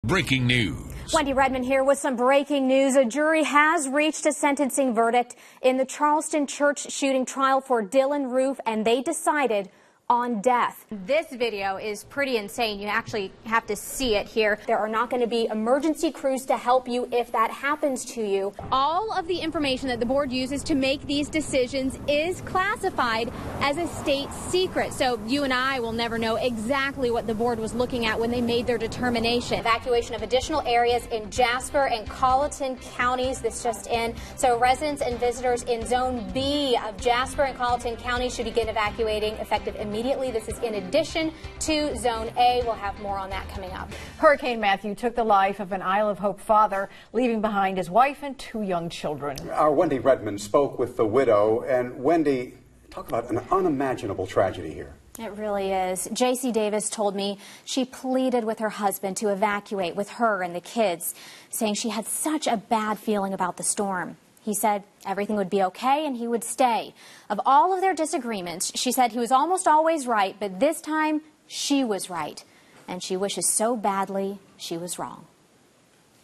Breaking news. Wendi Redman here with some breaking news. A jury has reached a sentencing verdict in the Charleston church shooting trial for Dylan Roof, and they decided on death. This video is pretty insane. You actually have to see it here. There are not going to be emergency crews to help you if that happens to you. All of the information that the board uses to make these decisions is classified as a state secret. So you and I will never know exactly what the board was looking at when they made their determination. Evacuation of additional areas in Jasper and Colleton counties. This just in. So residents and visitors in Zone B of Jasper and Colleton counties should begin evacuating effective immediately. This is in addition to Zone A. We'll have more on that coming up. Hurricane Matthew took the life of an Isle of Hope father, leaving behind his wife and 2 young children. Our Wendi Redman spoke with the widow, and Wendi, talk about an unimaginable tragedy here. It really is. J.C. Davis told me she pleaded with her husband to evacuate with her and the kids, saying she had such a bad feeling about the storm. He said everything would be okay and he would stay. Of all of their disagreements, she said he was almost always right, but this time she was right. And she wishes so badly she was wrong.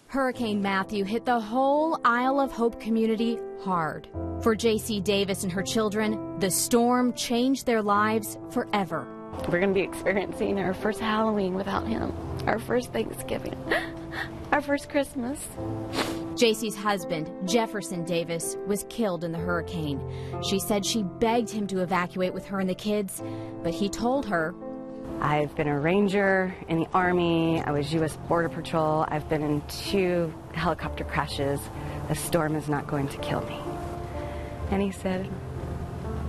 Hurricane Matthew hit the whole Isle of Hope community hard. For J.C. Davis and her children, the storm changed their lives forever. We're going to be experiencing our first Halloween without him, our first Thanksgiving, our first Christmas. J.C.'s husband, Jefferson Davis, was killed in the hurricane. She said she begged him to evacuate with her and the kids, but he told her, I've been a ranger in the Army. I was U.S. Border Patrol. I've been in 2 helicopter crashes. The storm is not going to kill me. And he said,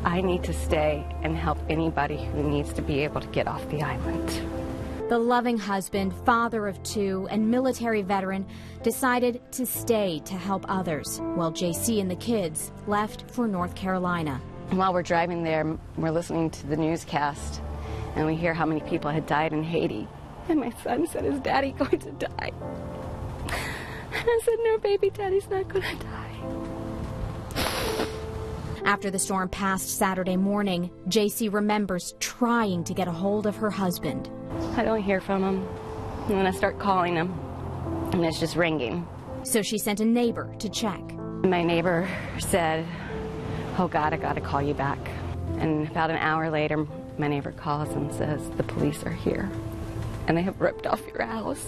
I need to stay and help anybody who needs to be able to get off the island. The loving husband, father of 2, and military veteran decided to stay to help others, while J.C. and the kids left for North Carolina. While we're driving there, we're listening to the newscast, and we hear how many people had died in Haiti. And my son said, is Daddy going to die? And I said, no, baby, Daddy's not going to die. After the storm passed Saturday morning, J.C. remembers trying to get a hold of her husband. I don't hear from him, and then I start calling him, and it's just ringing. So she sent a neighbor to check. My neighbor said, oh God, I gotta call you back. And about an hour later, my neighbor calls and says, the police are here, and they have ripped off your house.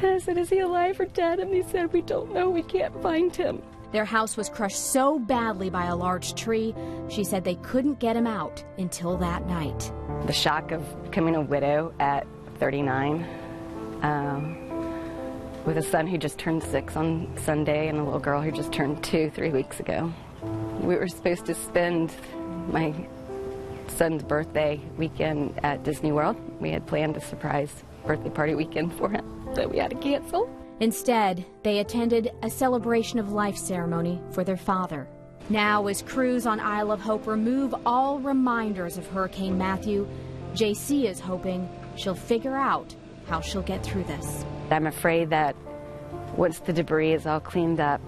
And I said, is he alive or dead? And they said, we don't know, we can't find him. Their house was crushed so badly by a large tree, she said they couldn't get him out until that night. The shock of becoming a widow at 39, with a son who just turned 6 on Sunday and a little girl who just turned 2 3 weeks ago. We were supposed to spend my son's birthday weekend at Disney World. We had planned a surprise birthday party weekend for him that we had to cancel. Instead, they attended a celebration of life ceremony for their father. Now, as crews on Isle of Hope remove all reminders of Hurricane Matthew, J.C. is hoping she'll figure out how she'll get through this. I'm afraid that once the debris is all cleaned up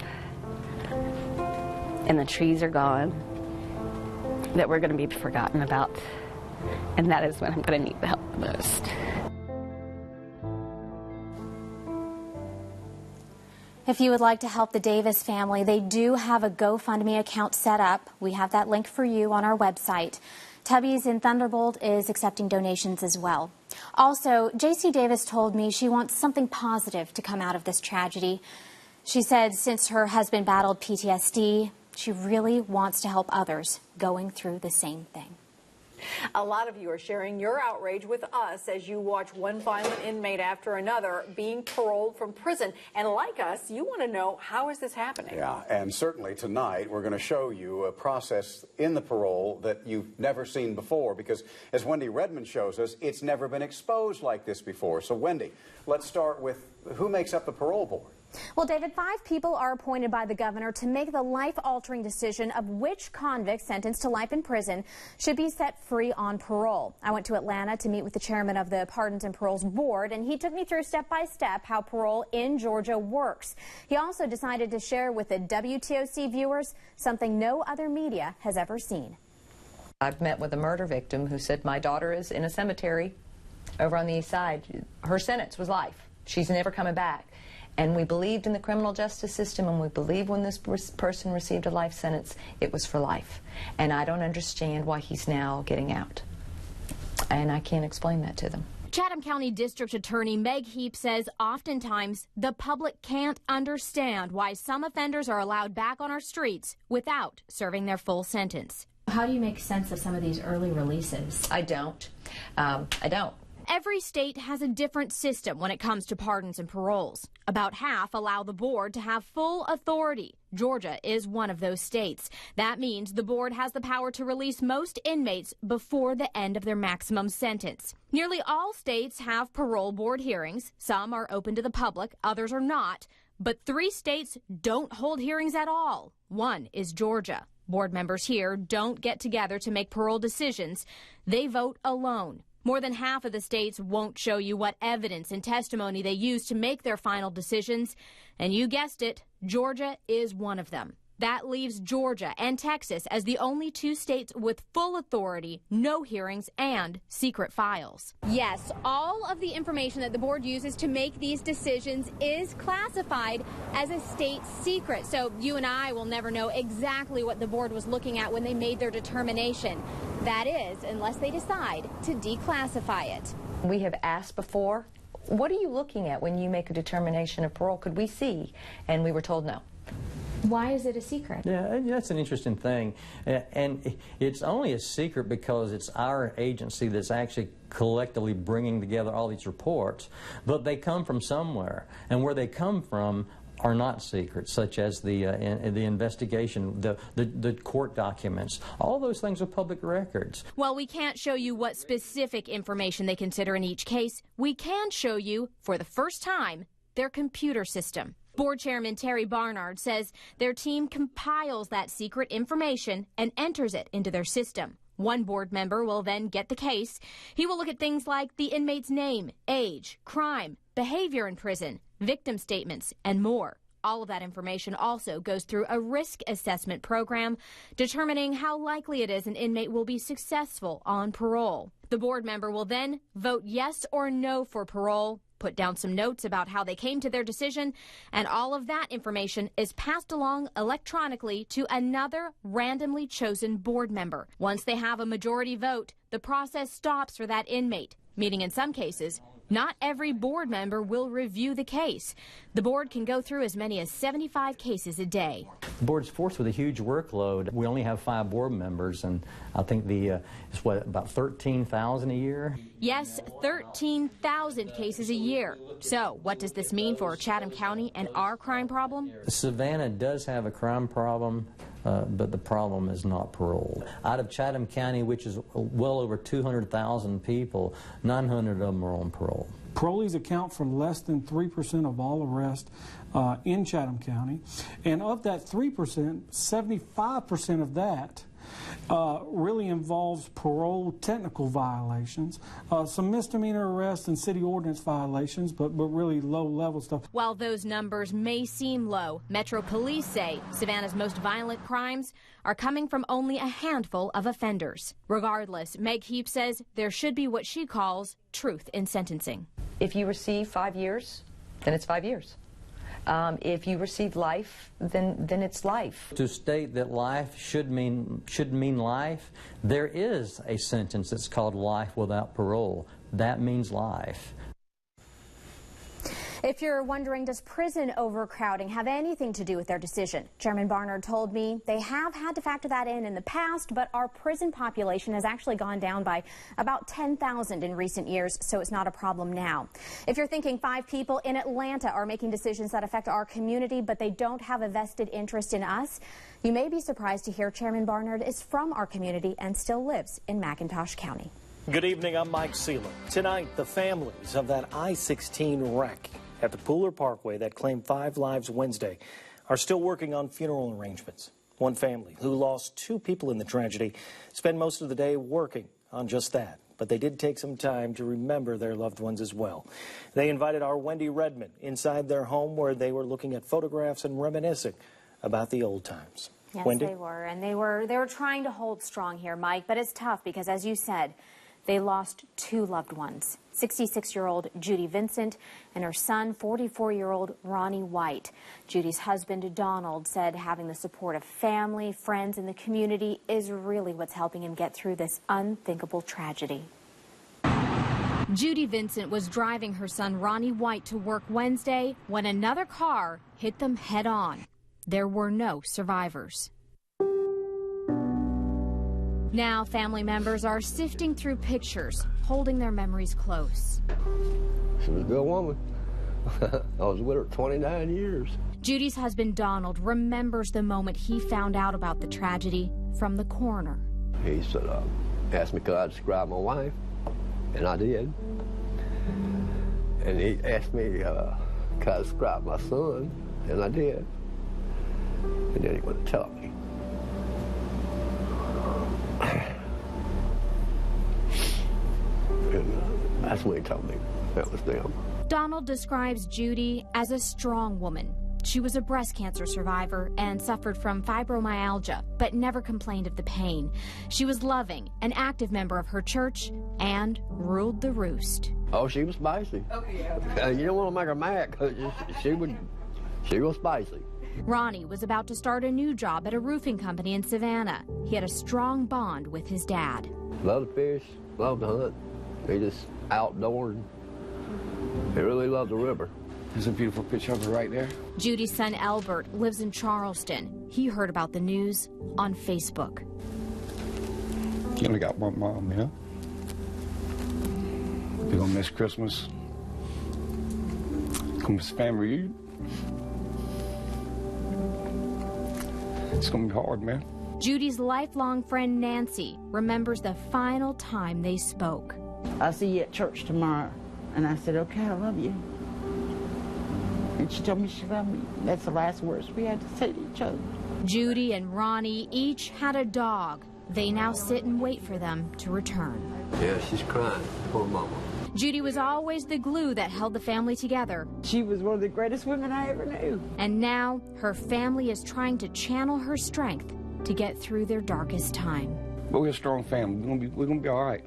and the trees are gone, that we're going to be forgotten about. And that is when I'm going to need the help the most. If you would like to help the Davis family, they do have a GoFundMe account set up. We have that link for you on our website. Tubby's in Thunderbolt is accepting donations as well. Also, J.C. Davis told me she wants something positive to come out of this tragedy. She said since her husband battled PTSD, she really wants to help others going through the same thing. A lot of you are sharing your outrage with us as you watch one violent inmate after another being paroled from prison. And like us, you want to know, how is this happening? Yeah, and certainly tonight we're going to show you a process in the parole that you've never seen before, because as Wendi Redman shows us, it's never been exposed like this before. So Wendi, let's start with who makes up the parole board. Well, David, 5 people are appointed by the governor to make the life-altering decision of which convict sentenced to life in prison should be set free on parole. I went to Atlanta to meet with the chairman of the Pardons and Paroles Board, and he took me through step-by-step how parole in Georgia works. He also decided to share with the WTOC viewers something no other media has ever seen. I've met with a murder victim who said, my daughter is in a cemetery over on the east side. Her sentence was life. She's never coming back. And we believed in the criminal justice system, and we believe when this person received a life sentence, it was for life. And I don't understand why he's now getting out. And I can't explain that to them. Chatham County District Attorney Meg Heap says oftentimes the public can't understand why some offenders are allowed back on our streets without serving their full sentence. How do you make sense of some of these early releases? I don't. Every state has a different system when it comes to pardons and paroles. About half allow the board to have full authority. Georgia is one of those states. That means the board has the power to release most inmates before the end of their maximum sentence. Nearly all states have parole board hearings. Some are open to the public, others are not. But 3 states don't hold hearings at all. One is Georgia. Board members here don't get together to make parole decisions. They vote alone. More than half of the states won't show you what evidence and testimony they use to make their final decisions. And you guessed it, Georgia is one of them. That leaves Georgia and Texas as the only 2 states with full authority, no hearings, and secret files. Yes, all of the information that the board uses to make these decisions is classified as a state secret. So you and I will never know exactly what the board was looking at when they made their determination. That is, unless they decide to declassify it. We have asked before, what are you looking at when you make a determination of parole? Could we see? And we were told no. Why is it a secret? Yeah, that's an interesting thing. And it's only a secret because it's our agency that's actually collectively bringing together all these reports. But they come from somewhere. And where they come from are not secrets, such as the investigation, the court documents. All those things are public records. While we can't show you what specific information they consider in each case, we can show you, for the first time, their computer system. Board Chairman Terry Barnard says their team compiles that secret information and enters it into their system. One board member will then get the case. He will look at things like the inmate's name, age, crime, behavior in prison, victim statements, and more. All of that information also goes through a risk assessment program, determining how likely it is an inmate will be successful on parole. The board member will then vote yes or no for parole, put down some notes about how they came to their decision, and all of that information is passed along electronically to another randomly chosen board member. Once they have a majority vote, the process stops for that inmate, meaning in some cases, not every board member will review the case. The board can go through as many as 75 cases a day. The board's forced with a huge workload. We only have 5 board members, and I think it's about 13,000 a year? Yes, 13,000 cases a year. So what does this mean for Chatham County and our crime problem? Savannah does have a crime problem, but the problem is not parole. Out of Chatham County, which is well over 200,000 people, 900 of them are on parole. Parolees account for less than 3% of all arrests in Chatham County. And of that 3%, 75% of that really involves parole technical violations, some misdemeanor arrests and city ordinance violations, but really low-level stuff. While those numbers may seem low, Metro Police say Savannah's most violent crimes are coming from only a handful of offenders. Regardless, Meg Heap says there should be what she calls truth in sentencing. If you receive 5 years, then it's 5 years. If you receive life, then it's life. To state that life should mean life, there is a sentence that's called life without parole. That means life. If you're wondering, does prison overcrowding have anything to do with their decision? Chairman Barnard told me they have had to factor that in the past, but our prison population has actually gone down by about 10,000 in recent years, so it's not a problem now. If you're thinking 5 people in Atlanta are making decisions that affect our community, but they don't have a vested interest in us, you may be surprised to hear Chairman Barnard is from our community and still lives in McIntosh County. Good evening, I'm Mike Seeler. Tonight, the families of that I-16 wreck at the Pooler Parkway that claimed 5 lives Wednesday are still working on funeral arrangements. One family who lost 2 people in the tragedy spent most of the day working on just that. But they did take some time to remember their loved ones as well. They invited our Wendi Redman inside their home where they were looking at photographs and reminiscing about the old times. Yes, Wendi? they were, and they were trying to hold strong here, Mike, but it's tough because, as you said, they lost two loved ones, 66-year-old Judy Vincent and her son, 44-year-old Ronnie White. Judy's husband, Donald, said having the support of family, friends, and the community is really what's helping him get through this unthinkable tragedy. Judy Vincent was driving her son Ronnie White to work Wednesday when another car hit them head-on. There were no survivors. Now family members are sifting through pictures, holding their memories close. She was a good woman. I was with her 29 years. Judy's husband Donald remembers the moment he found out about the tragedy from the coroner. He said, asked me could I describe my wife, and I did. And he asked me could I describe my son, and I did. And then he wouldn't tell me. And that's when he told me that was them. Donald describes Judy as a strong woman. She was a breast cancer survivor and suffered from fibromyalgia, but never complained of the pain. She was loving, an active member of her church, and ruled the roost. Oh, she was spicy. Oh, yeah. You don't want to make her mad, because she was spicy. Ronnie was about to start a new job at a roofing company in Savannah. He had a strong bond with his dad. Loved to fish, loved to hunt. He just outdoors. He really loved the river. There's a beautiful picture of her right there. Judy's son Albert lives in Charleston. He heard about the news on Facebook. You only got one mom, you know? We're gonna miss Christmas. Gonna miss family reunion. It's gonna be hard, man. Judy's lifelong friend Nancy remembers the final time they spoke. I'll see you at church tomorrow. And I said, okay, I love you. And she told me she loved me. That's the last words we had to say to each other. Judy and Ronnie each had a dog. They now sit and wait for them to return. Yeah, she's crying. Poor mama. Judy was always the glue that held the family together. She was one of the greatest women I ever knew. And now her family is trying to channel her strength to get through their darkest time. But we're a strong family. We're gonna be all right.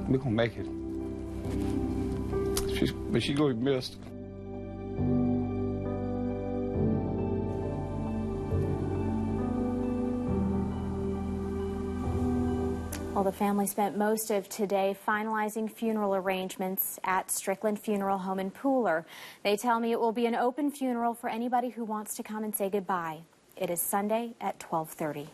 We're gonna make it. But she's gonna be missed. Well, the family spent most of today finalizing funeral arrangements at Strickland Funeral Home in Pooler. They tell me it will be an open funeral for anybody who wants to come and say goodbye. It is Sunday at 12:30.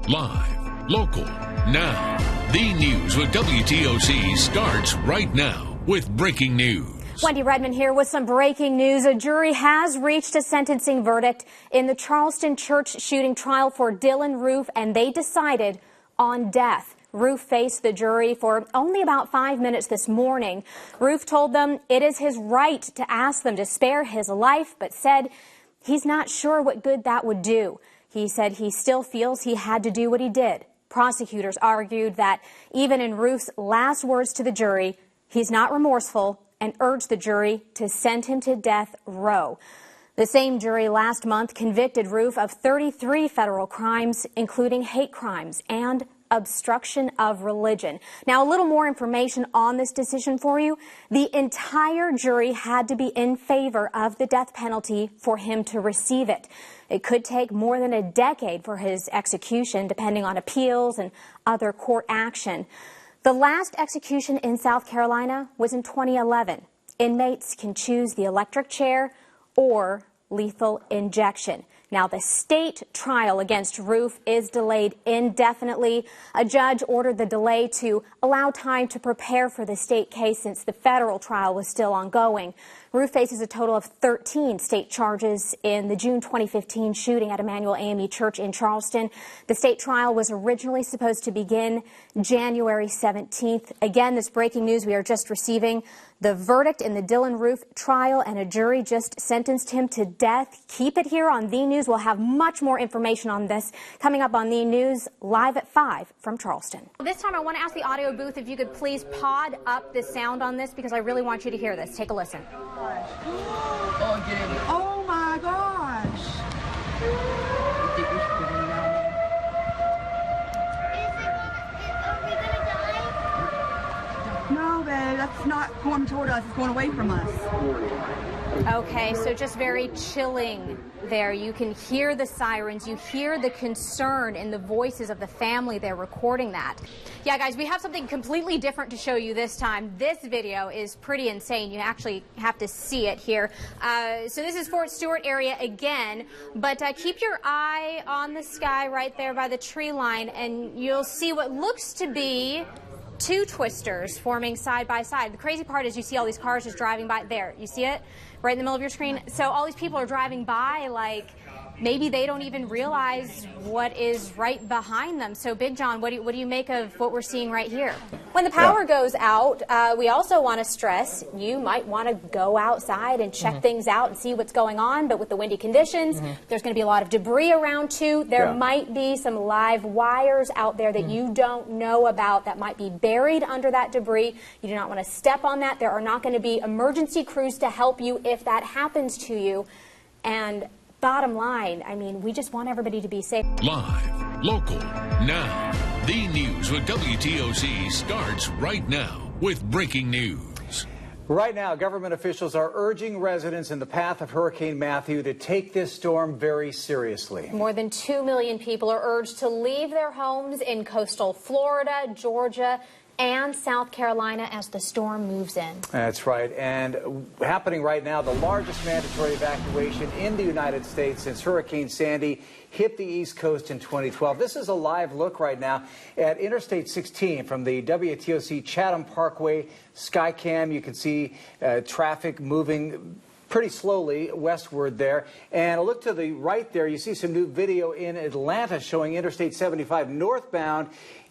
Live, local, now. The News with WTOC starts right now with breaking news. Wendi Redman here with some breaking news. A jury has reached a sentencing verdict in the Charleston church shooting trial for Dylan Roof, and they decided on death. Roof faced the jury for only about 5 minutes this morning. Roof told them it is his right to ask them to spare his life, but said he's not sure what good that would do. He said he still feels he had to do what he did. Prosecutors argued that even in Roof's last words to the jury, he's not remorseful, and urged the jury to send him to death row. The same jury last month convicted Roof of 33 federal crimes, including hate crimes and obstruction of religion. Now, a little more information on this decision for you. The entire jury had to be in favor of the death penalty for him to receive it. It could take more than a decade for his execution, depending on appeals and other court action. The last execution in South Carolina was in 2011. Inmates can choose the electric chair or lethal injection. Now, the state trial against Roof is delayed indefinitely. A judge ordered the delay to allow time to prepare for the state case since the federal trial was still ongoing. Roof faces a total of 13 state charges in the June 2015 shooting at Emmanuel AME Church in Charleston. The state trial was originally supposed to begin January 17th. Again, this breaking news we are just receiving. The verdict in the Dylan Roof trial, and a jury just sentenced him to death. Keep it here on The News. We'll have much more information on this coming up on The News live at 5 from Charleston. This time I want to ask the audio booth if you could please pod up the sound on this, because I really want you to hear this. Take a listen. Oh my gosh. that's not going toward us, it's going away from us. Okay, so just very chilling there. You can hear the sirens, you hear the concern in the voices of the family there recording that. Yeah, guys, we have something completely different to show you this time. This video is pretty insane. You actually have to see it here. So this is Fort Stewart area again, but keep your eye on the sky right there by the tree line, and you'll see what looks to be two twisters forming side by side. The crazy part is you see all these cars just driving by. There, you see it? Right in the middle of your screen. So all these people are driving by like maybe they don't even realize what is right behind them. So Big John, what do you make of what we're seeing right here? When the power goes out, we also want to stress you might want to go outside and check things out and see what's going on. But with the windy conditions, there's going to be a lot of debris around too. There might be some live wires out there that you don't know about that might be buried under that debris. You do not want to step on that. There are not going to be emergency crews to help you if that happens to you. And bottom line, I mean, we just want everybody to be safe. Live, local, now. The news with WTOC starts right now with breaking news. Right now, government officials are urging residents in the path of Hurricane Matthew to take this storm very seriously. More than 2 million people are urged to leave their homes in coastal Florida, Georgia, and South Carolina as the storm moves in. That's right. And happening right now, the largest mandatory evacuation in the United States since Hurricane Sandy hit the East Coast in 2012. This is a live look right now at Interstate 16 from the WTOC Chatham Parkway Skycam. You can see traffic moving pretty slowly westward there. And a look to the right there, you see some new video in Atlanta showing Interstate 75 northbound.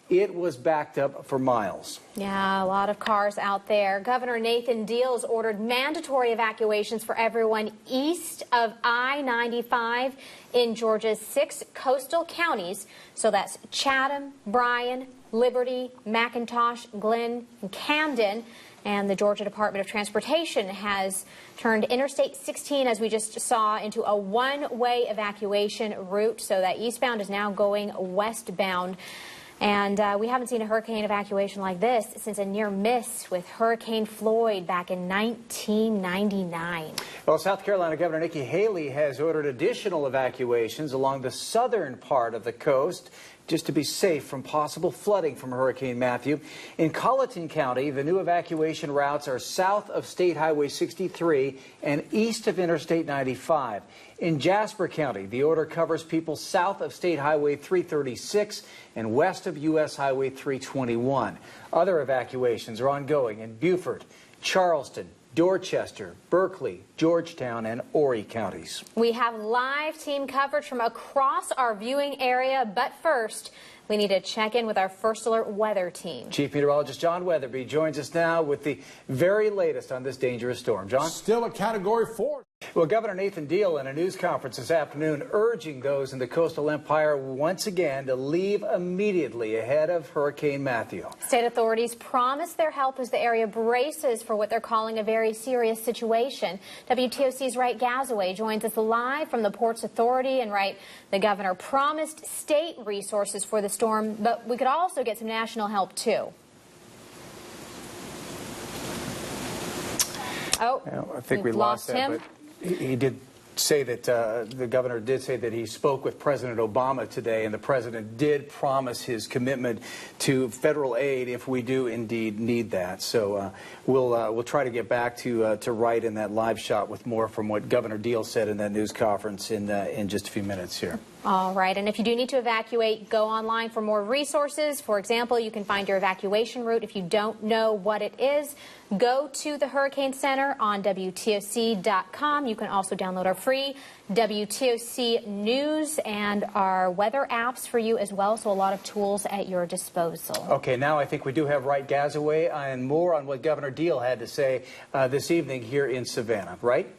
It was backed up for miles. Yeah, a lot of cars out there. Governor Nathan Deal's ordered mandatory evacuations for everyone east of I-95 in Georgia's 6 coastal counties. So that's Chatham, Bryan, Liberty, McIntosh, Glenn, and Camden. And the Georgia Department of Transportation has turned Interstate 16, as we just saw, into a one-way evacuation route. So that eastbound is now going westbound. And we haven't seen a hurricane evacuation like this since a near miss with Hurricane Floyd back in 1999. Well, South Carolina Governor Nikki Haley has ordered additional evacuations along the southern part of the coast just to be safe from possible flooding from Hurricane Matthew. In Colleton County, the new evacuation routes are south of State Highway 63 and east of Interstate 95. In Jasper County, the order covers people south of State Highway 336 and west of U.S. Highway 321. Other evacuations are ongoing in Beaufort, Charleston, Dorchester, Berkeley, Georgetown, and Horry counties. We have live team coverage from across our viewing area, but first, we need to check in with our First Alert weather team. Chief Meteorologist John Weatherby joins us now with the very latest on this dangerous storm. John? Still a Category 4. Well, Governor Nathan Deal in a news conference this afternoon urging those in the coastal empire once again to leave immediately ahead of Hurricane Matthew. State authorities promise their help as the area braces for what they're calling a very serious situation. WTOC's Wright Gazaway joins us live from the Ports Authority. And Wright, the governor promised state resources for the storm, but we could also get some national help too. Oh, I think we lost him. But he did say that the governor did say that he spoke with President Obama today, and the president did promise his commitment to federal aid if we do indeed need that. So we'll try to get back to Wright in that live shot with more from what Governor Deal said in that news conference in just a few minutes here. All right, and if you do need to evacuate, go online for more resources. For example, you can find your evacuation route. If you don't know what it is, go to the Hurricane Center on WTOC.com. You can also download our free WTOC News and our weather apps for you as well, so a lot of tools at your disposal. Okay, now I think we do have Wright Gazaway and more on what Governor Deal had to say this evening here in Savannah, right?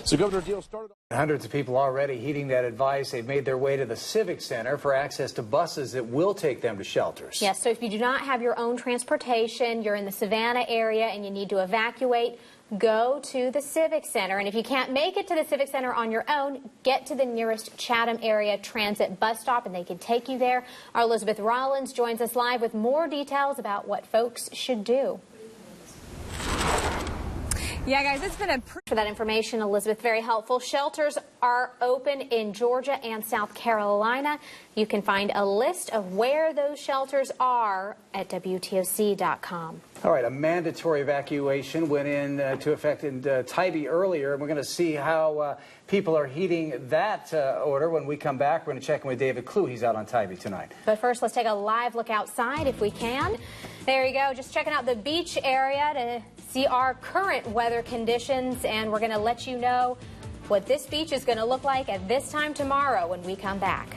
So Governor Deal started. Hundreds of people already heeding that advice. They've made their way to the Civic Center for access to buses that will take them to shelters. Yes, so if you do not have your own transportation, you're in the Savannah area and you need to evacuate, go to the Civic Center. And if you can't make it to the Civic Center on your own, get to the nearest Chatham area transit bus stop and they can take you there. Our Elizabeth Rollins joins us live with more details about what folks should do. Yeah, guys, it's been for that information, Elizabeth, very helpful. Shelters are open in Georgia and South Carolina. You can find a list of where those shelters are at WTOC.com. All right, a mandatory evacuation went into effect in Tybee earlier, and we're going to see how people are heeding that order when we come back. We're going to check in with David Clue. He's out on Tybee tonight. But first, let's take a live look outside if we can. There you go, just checking out the beach area to see our current weather conditions, and we're going to let you know what this beach is going to look like at this time tomorrow when we come back.